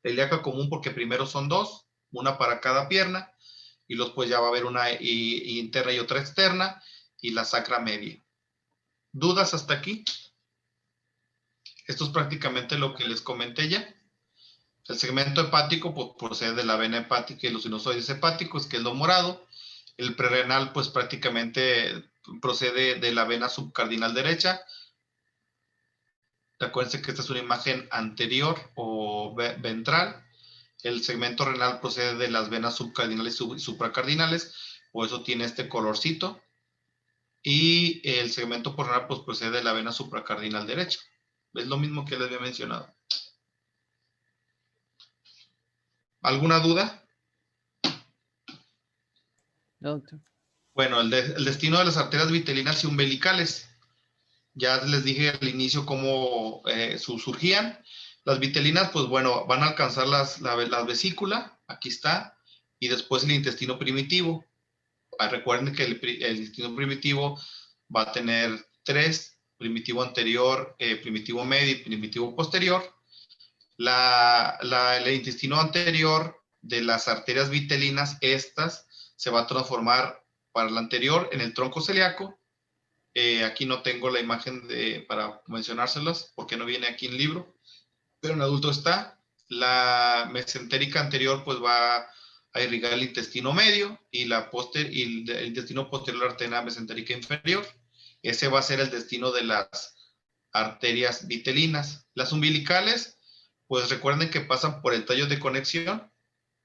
La ilíaca común porque primero son dos, una para cada pierna, y luego pues ya va a haber una interna y otra externa, y la sacra media. ¿Dudas hasta aquí? Esto es prácticamente lo que les comenté ya. El segmento hepático pues, procede de la vena hepática y los sinusoides hepáticos, que es lo morado. El prerrenal pues prácticamente procede de la vena subcardinal derecha. Acuérdense que esta es una imagen anterior o ventral. El segmento renal procede de las venas subcardinales y supracardinales, por eso tiene este colorcito. Y el segmento porrenal pues procede de la vena supracardinal derecha. Es lo mismo que les había mencionado. ¿Alguna duda? No, doctor. Bueno, el destino de las arterias vitelinas y umbilicales. Ya les dije al inicio cómo surgían. Las vitelinas, pues bueno, van a alcanzar la vesícula, aquí está, y después el intestino primitivo. Recuerden que el intestino primitivo va a tener tres: primitivo anterior, primitivo medio y primitivo posterior. El intestino anterior de las arterias vitelinas, estas se va a transformar para el anterior en el tronco celíaco, Aquí no tengo la imagen para mencionárselas porque no viene aquí en el libro, pero en adulto está. La mesentérica anterior pues va a irrigar el intestino medio y el intestino posterior, la arteria mesentérica inferior. Ese va a ser el destino de las arterias vitelinas. Las umbilicales, pues recuerden que pasan por el tallo de conexión.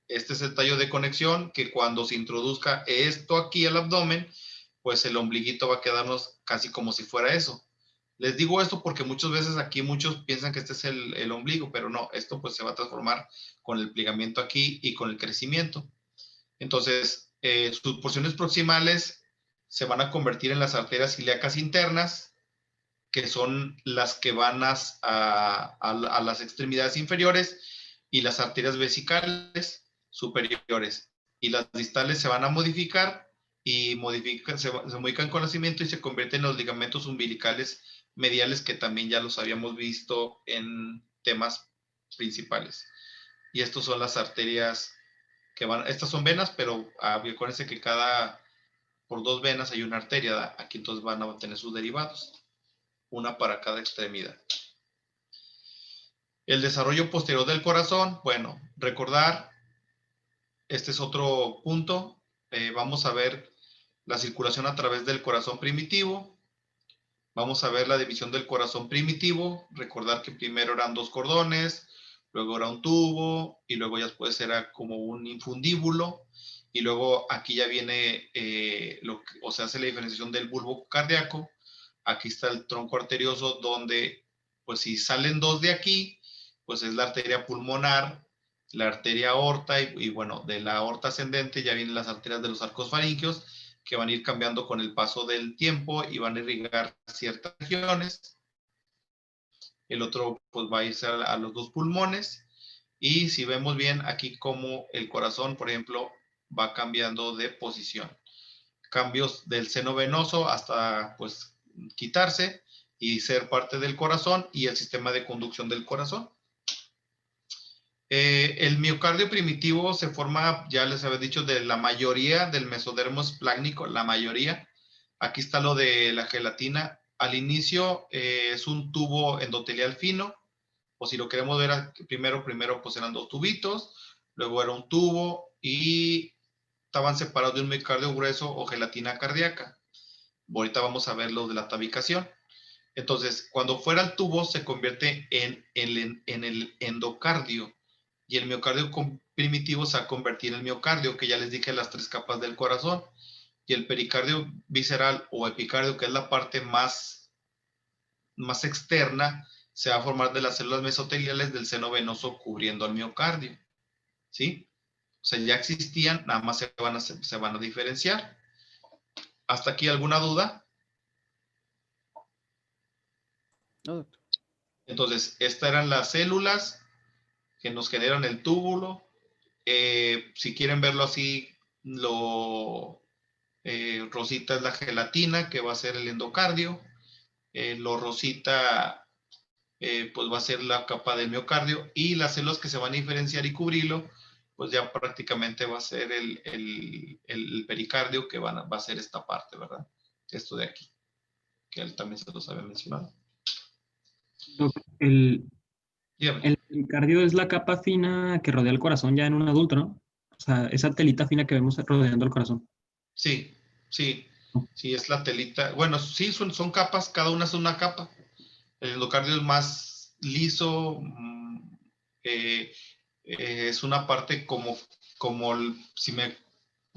Este es el tallo de conexión que cuando se introduzca esto aquí al abdomen, pues el ombliguito va a quedarnos casi como si fuera eso. Les digo esto porque muchas veces aquí muchos piensan que este es el ombligo, pero no, esto pues se va a transformar con el plegamiento aquí y con el crecimiento. Entonces, sus porciones proximales se van a convertir en las arterias ilíacas internas, que son las que van a las extremidades inferiores, y las arterias vesicales superiores. Y las distales se van a modificar y se modifican con nacimiento y se convierten en los ligamentos umbilicales mediales, que también ya los habíamos visto en temas principales. Y estas son las arterias que estas son venas, pero acuérdense que por 2 venas hay una arteria, ¿verdad? Aquí entonces van a tener sus derivados, una para cada extremidad. El desarrollo posterior del corazón, bueno, recordar, este es otro punto. Vamos a ver la circulación a través del corazón primitivo. Vamos a ver la división del corazón primitivo. Recordar que primero eran 2 cordones, luego era un tubo, y luego ya después era como un infundíbulo. Y luego aquí ya viene, o sea, hace la diferenciación del bulbo cardíaco. Aquí está el tronco arterioso, donde, pues si salen 2 de aquí, pues es la arteria pulmonar, la arteria aorta, y bueno, de la aorta ascendente ya vienen las arterias de los arcos faríngeos, que van a ir cambiando con el paso del tiempo y van a irrigar ciertas regiones. El otro pues va a irse a los 2 pulmones. Y si vemos bien aquí como el corazón, por ejemplo, va cambiando de posición. Cambios del seno venoso hasta pues quitarse y ser parte del corazón, y el sistema de conducción del corazón. El miocardio primitivo se forma, ya les había dicho, de la mayoría del mesodermo esplácnico, la mayoría. Aquí está lo de la gelatina. Al inicio es un tubo endotelial fino, o si lo queremos ver primero pues eran 2 tubitos, luego era un tubo y estaban separados de un miocardio grueso o gelatina cardíaca. Ahorita vamos a ver lo de la tabicación. Entonces, cuando fuera el tubo se convierte en el endocardio, y el miocardio primitivo se va a convertir en el miocardio, que ya les dije, las 3 capas del corazón. Y el pericardio visceral o epicardio, que es la parte más externa, se va a formar de las células mesoteliales del seno venoso cubriendo al miocardio. ¿Sí? O sea, ya existían, nada más se van a diferenciar. ¿Hasta aquí alguna duda? No, doctor. Entonces, estas eran las células que nos generan el túbulo. Si quieren verlo así, rosita es la gelatina, que va a ser el endocardio. Lo rosita, pues va a ser la capa del miocardio, y las células que se van a diferenciar y cubrirlo, pues ya prácticamente va a ser el pericardio, que va a ser esta parte, ¿verdad? Esto de aquí, que él también se los había mencionado. Doc, el Dígame. pericardio es la capa fina que rodea el corazón ya en un adulto, ¿no? O sea, esa telita fina que vemos rodeando el corazón. Sí, es la telita. Bueno, sí, son capas, cada una es una capa. El endocardio es más liso, es una parte como si me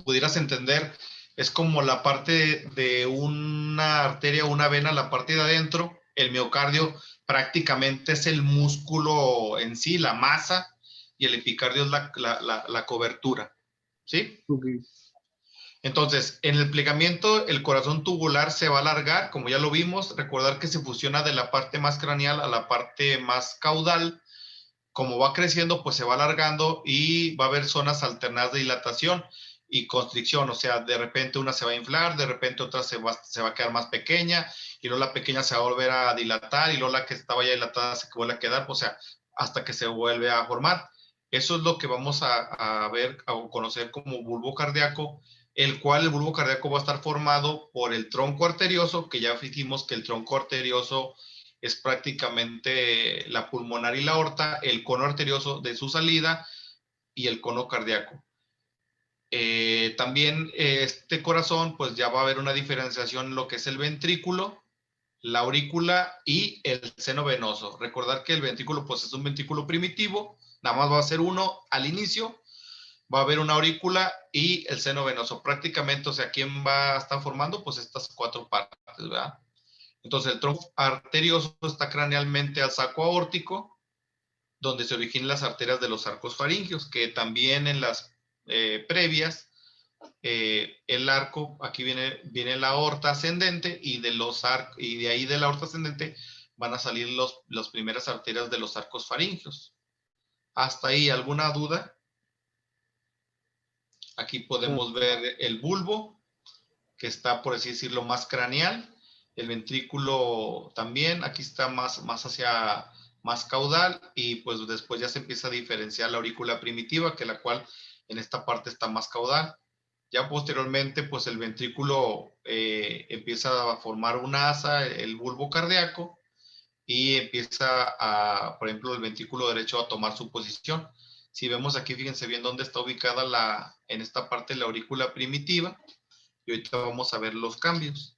pudieras entender, es como la parte de una arteria o una vena, la parte de adentro. El miocardio prácticamente es el músculo en sí, la masa, y el epicardio es la cobertura. ¿Sí? Okay. Entonces, en el plegamiento, el corazón tubular se va a alargar, como ya lo vimos. Recordar que se fusiona de la parte más craneal a la parte más caudal. Como va creciendo, pues se va alargando y va a haber zonas alternadas de dilatación y constricción. O sea, de repente una se va a inflar, de repente otra se va a quedar más pequeña, y luego la pequeña se va a volver a dilatar, y luego la que estaba ya dilatada se vuelve a quedar, o sea, hasta que se vuelve a formar. Eso es lo que vamos a ver o conocer como bulbo cardíaco, el cual el bulbo cardíaco va a estar formado por el tronco arterioso, que ya dijimos que el tronco arterioso es prácticamente la pulmonar y la aorta, el cono arterioso de su salida y el cono cardíaco. También este corazón, pues ya va a haber una diferenciación en lo que es el ventrículo, la aurícula y el seno venoso. Recordar que el ventrículo pues es un ventrículo primitivo, nada más va a ser uno al inicio, va a haber una aurícula y el seno venoso. Prácticamente, o sea, ¿quién va a estar formando? Pues estas 4 partes, ¿verdad? Entonces el tronco arterioso está cranealmente al saco aórtico, donde se originan las arterias de los arcos faringios, que también en las previas, el arco, aquí viene la aorta ascendente y de ahí de la aorta ascendente van a salir las primeras arterias de los arcos faringios. Hasta ahí, ¿alguna duda? Aquí podemos ver el bulbo, que está, por así decirlo, más craneal. El ventrículo también, aquí está más caudal, y pues después ya se empieza a diferenciar la aurícula primitiva, que la cual en esta parte está más caudal. Ya posteriormente, pues el ventrículo empieza a formar una asa, el bulbo cardíaco, y empieza por ejemplo, el ventrículo derecho a tomar su posición. Si vemos aquí, fíjense bien dónde está ubicada en esta parte la aurícula primitiva, y ahorita vamos a ver los cambios.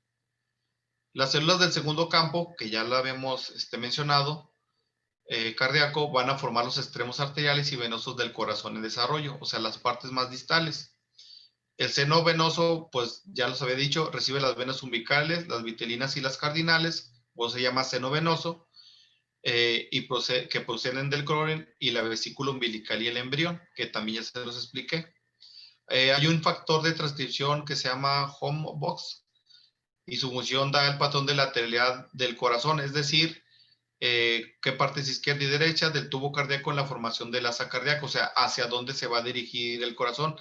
Las células del segundo campo, que ya lo habíamos mencionado, cardíaco, van a formar los extremos arteriales y venosos del corazón en desarrollo, o sea, las partes más distales. El seno venoso, pues ya los había dicho, recibe las venas umbilicales, las vitelinas y las cardinales, o se llama seno venoso, que proceden del colon y la vesícula umbilical y el embrión, que también ya se los expliqué. Hay un factor de transcripción que se llama HOME-BOX, y su función da el patrón de lateralidad del corazón, es decir, qué partes izquierda y derecha del tubo cardíaco en la formación del asa cardíaca, o sea, hacia dónde se va a dirigir el corazón.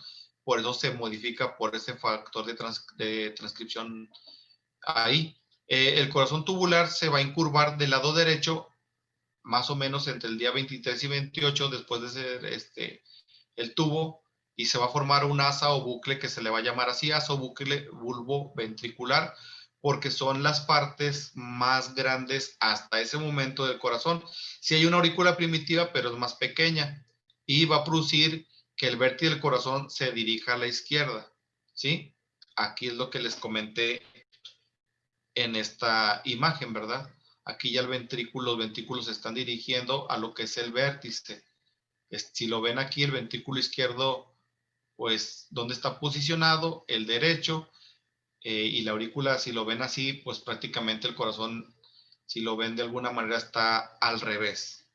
Por eso se modifica por ese factor de transcripción ahí. El corazón tubular se va a incurvar del lado derecho, más o menos entre el día 23 y 28, después de ser el tubo, y se va a formar un asa o bucle que se le va a llamar así, asa o bucle bulboventricular, porque son las partes más grandes hasta ese momento del corazón. Sí hay una aurícula primitiva, pero es más pequeña, y va a producir que el vértice del corazón se dirija a la izquierda, ¿sí? Aquí es lo que les comenté en esta imagen, ¿verdad? Aquí ya los ventrículos se están dirigiendo a lo que es el vértice. Si lo ven aquí, el ventrículo izquierdo, pues, ¿dónde está posicionado? El derecho, y la aurícula, si lo ven así, pues prácticamente el corazón, si lo ven de alguna manera, está al revés,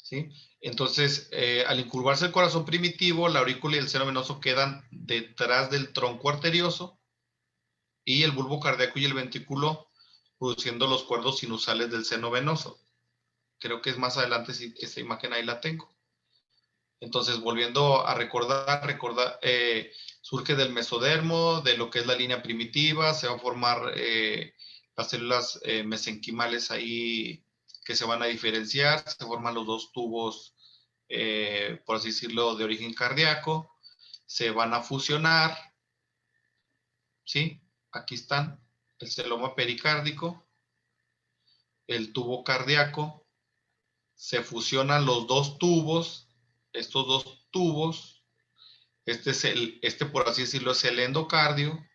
¿sí? Entonces, al incurvarse el corazón primitivo, la aurícula y el seno venoso quedan detrás del tronco arterioso, y el bulbo cardíaco y el ventrículo produciendo los cuerdos sinusales del seno venoso. Creo que es más adelante, si esta imagen ahí la tengo. Entonces, volviendo a recordar, surge del mesodermo, de lo que es la línea primitiva, se va a formar las células mesenquimales ahí que se van a diferenciar, se forman los dos tubos, por así decirlo, de origen cardíaco, se van a fusionar, ¿sí? Aquí están, el celoma pericárdico, el tubo cardíaco, se fusionan los dos tubos, estos dos tubos, por así decirlo, es el endocardio,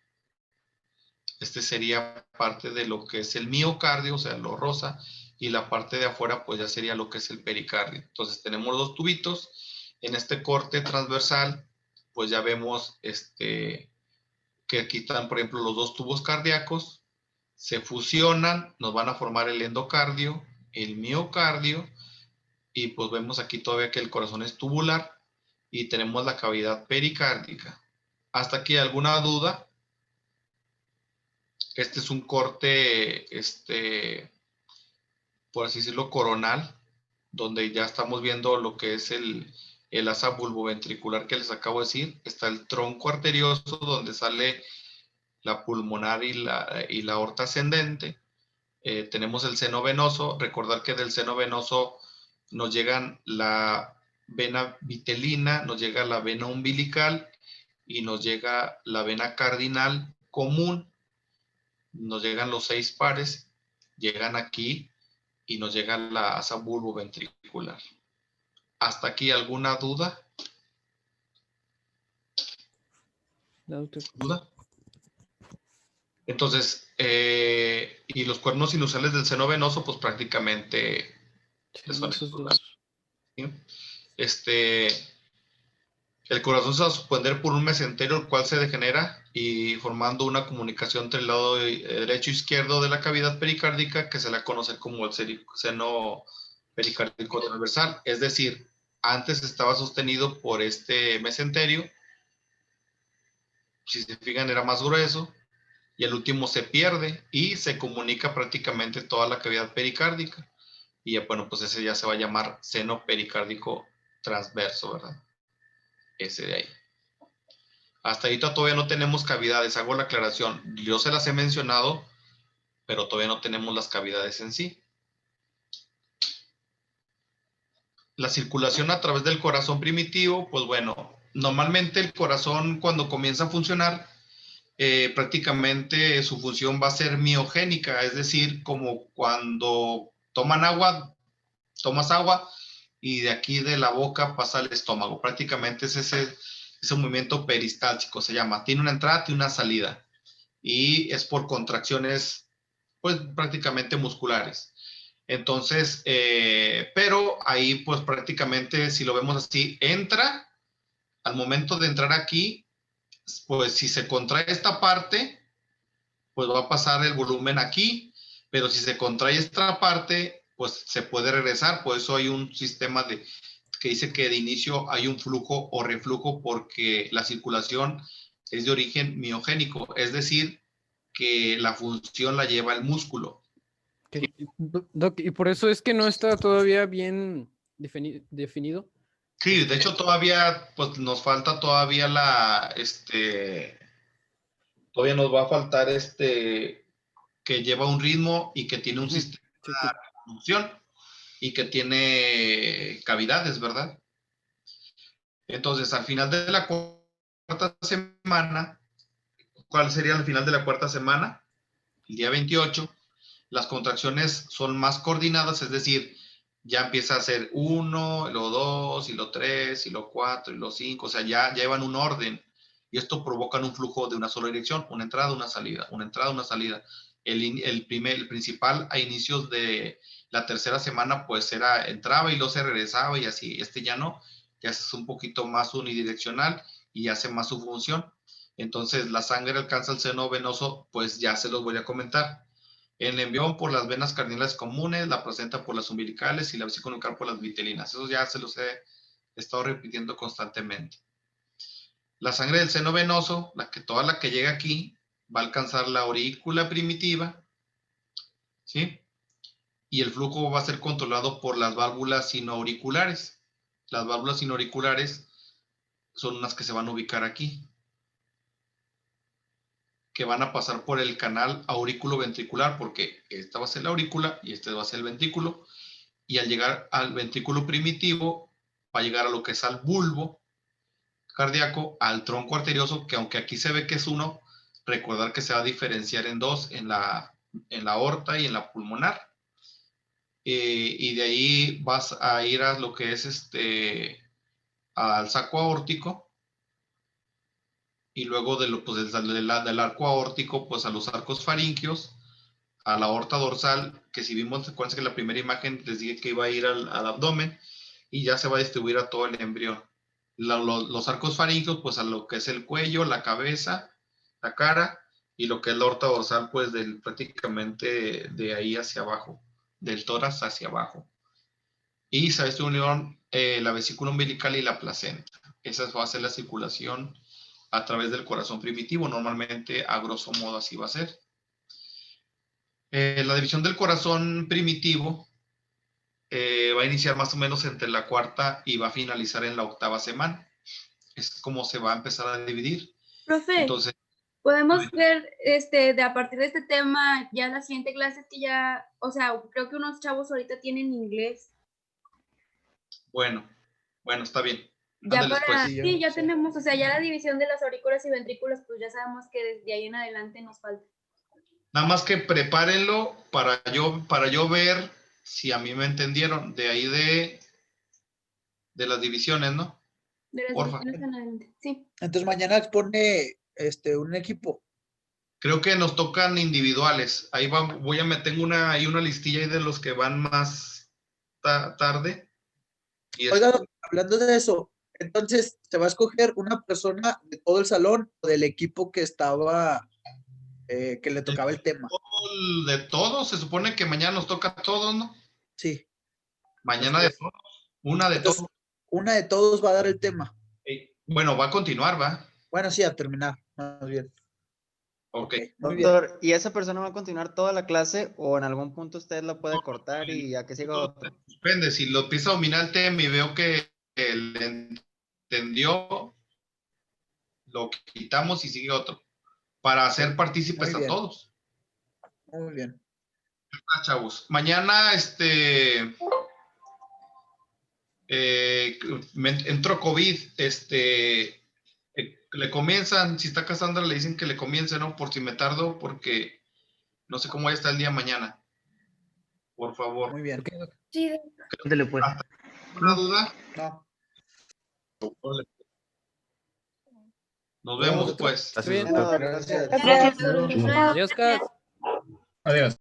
sería parte de lo que es el miocardio, o sea, lo rosa, y la parte de afuera, pues ya sería lo que es el pericardio. Entonces tenemos dos tubitos, en este corte transversal, pues ya vemos que aquí están, por ejemplo, los dos tubos cardíacos, se fusionan, nos van a formar el endocardio, el miocardio, y pues vemos aquí todavía que el corazón es tubular y tenemos la cavidad pericárdica. ¿Hasta aquí alguna duda? Este es un corte, por así decirlo, coronal, donde ya estamos viendo lo que es el asa bulboventricular que les acabo de decir. Está el tronco arterioso, donde sale la pulmonar y la aorta ascendente. Tenemos el seno venoso. Recordar que del seno venoso nos llegan la vena vitelina, nos llega la vena umbilical y nos llega la vena cardinal común, nos llegan los 6 pares, llegan aquí y nos llega la asa bulboventricular. ¿Hasta aquí alguna duda? ¿Duda? Entonces, y los cuernos sinusales del seno venoso, pues prácticamente son esos estos, dos. ¿sí? El corazón se va a suspender por un mesentero, el cual se degenera y formando una comunicación entre el lado derecho e izquierdo de la cavidad pericárdica, que se la conoce como el seno pericárdico transversal. Es decir, antes estaba sostenido por este mesenterio, si se fijan era más grueso, y el último se pierde y se comunica prácticamente toda la cavidad pericárdica. Y ya, bueno, pues ese ya se va a llamar seno pericárdico transverso, ¿verdad? Ese de ahí. Hasta ahorita todavía no tenemos cavidades, hago la aclaración. Yo se las he mencionado, pero todavía no tenemos las cavidades en sí. La circulación a través del corazón primitivo, pues bueno, normalmente el corazón cuando comienza a funcionar, prácticamente su función va a ser miogénica, es decir, como cuando toman agua, tomas agua y de aquí de la boca pasa al estómago. Prácticamente es ese movimiento peristáltico, se llama. Tiene una entrada y una salida. Y es por contracciones, pues prácticamente musculares. Entonces, pero ahí pues prácticamente, si lo vemos así, entra, al momento de entrar aquí, pues si se contrae esta parte, pues va a pasar el volumen aquí, pero si se contrae esta parte, pues se puede regresar. Por eso hay un sistema que dice que de inicio hay un flujo o reflujo porque la circulación es de origen miogénico, es decir, que la función la lleva el músculo. Doc, y por eso es que no está todavía bien definido. Sí, de hecho todavía pues nos falta todavía todavía nos va a faltar que lleva un ritmo y que tiene un sistema de reproducción y que tiene cavidades, ¿verdad? Entonces, al final de la cuarta semana, ¿cuál sería el final de la cuarta semana? El día 28, las contracciones son más coordinadas, es decir, ya empieza a ser 1, lo 2, y lo 3, y lo 4, y lo 5, o sea, ya llevan un orden, y esto provoca un flujo de una sola dirección, una entrada, una salida, una entrada, una salida. El principal a inicios de la tercera semana, pues entraba y luego se regresaba y así, ya no, ya es un poquito más unidireccional y hace más su función. Entonces, la sangre alcanza el seno venoso, pues ya se los voy a comentar. El envión por las venas cardinales comunes, la placenta por las umbilicales y la vesícula nucal por las vitelinas. Eso ya se los he estado repitiendo constantemente. La sangre del seno venoso, toda la que llega aquí, va a alcanzar la aurícula primitiva, ¿sí? Y el flujo va a ser controlado por las válvulas sinoauriculares. Las válvulas sinoauriculares son unas que se van a ubicar aquí, que van a pasar por el canal aurículo-ventricular, porque esta va a ser la aurícula y este va a ser el ventrículo, y al llegar al ventrículo primitivo, va a llegar a lo que es al bulbo cardíaco, al tronco arterioso, que aunque aquí se ve que es uno, recordar que se va a diferenciar en dos, en la aorta y en la pulmonar. Y de ahí vas a ir a lo que es al saco aórtico, y luego pues, del arco aórtico, pues a los arcos faringios, a la aorta dorsal, que si vimos, acuérdense que en la primera imagen les dije que iba a ir al abdomen, y ya se va a distribuir a todo el embrión. Los arcos faringios, pues a lo que es el cuello, la cabeza, la cara, y lo que es la aorta dorsal, pues prácticamente de ahí hacia abajo, del tórax hacia abajo. Y se va a distribuir la vesícula umbilical y la placenta. Esa va a ser la circulación a través del corazón primitivo. Normalmente, a grosso modo, así va a ser. La división del corazón primitivo va a iniciar más o menos entre la cuarta y va a finalizar en la octava semana. Es como se va a empezar a dividir. Profe, entonces, podemos ver de a partir de este tema ya la siguiente clase que ya, o sea, creo que unos chavos ahorita tienen inglés. Bueno, está bien. Ya Ándale, para, pues. sí, ya tenemos, o sea, ya la división de las aurículas y ventrículos, pues ya sabemos que desde ahí en adelante nos falta. Nada más que prepárenlo para yo ver si a mí me entendieron. De ahí de las divisiones, ¿no? De las Porfa. divisiones en adelante, sí. Entonces mañana expone un equipo. Creo que nos tocan individuales. Ahí tengo ahí una listilla ahí de los que van más tarde. Y Oiga, hablando de eso, entonces se va a escoger una persona de todo el salón o del equipo que estaba, que le tocaba el tema. de todos, se supone que mañana nos toca a todos, ¿no? Sí. Mañana de todos. Una de Entonces, todos. una de todos va a dar el tema. Bueno, va a continuar, ¿va? Bueno, sí, a terminar, más bien. Ok. Muy bien. Doctor, ¿y esa persona va a continuar toda la clase o en algún punto usted la puede cortar y ya que siga otro? Depende, si lo empieza a dominar el tema y veo que le entendió, lo quitamos y sigue otro. Para hacer partícipes Muy a bien. todos. Muy bien. Chavos. Mañana, entró COVID, le comienzan, si está Cassandra, le dicen que le comience, ¿no? Por si me tardo, porque no sé cómo está el día mañana. Por favor. Muy bien. Sí, Ándale, pues. ¿Una duda? No. Nos vemos, pues. Gracias, Bueno, doctor. gracias. Gracias. Adiós, Cas. Adiós.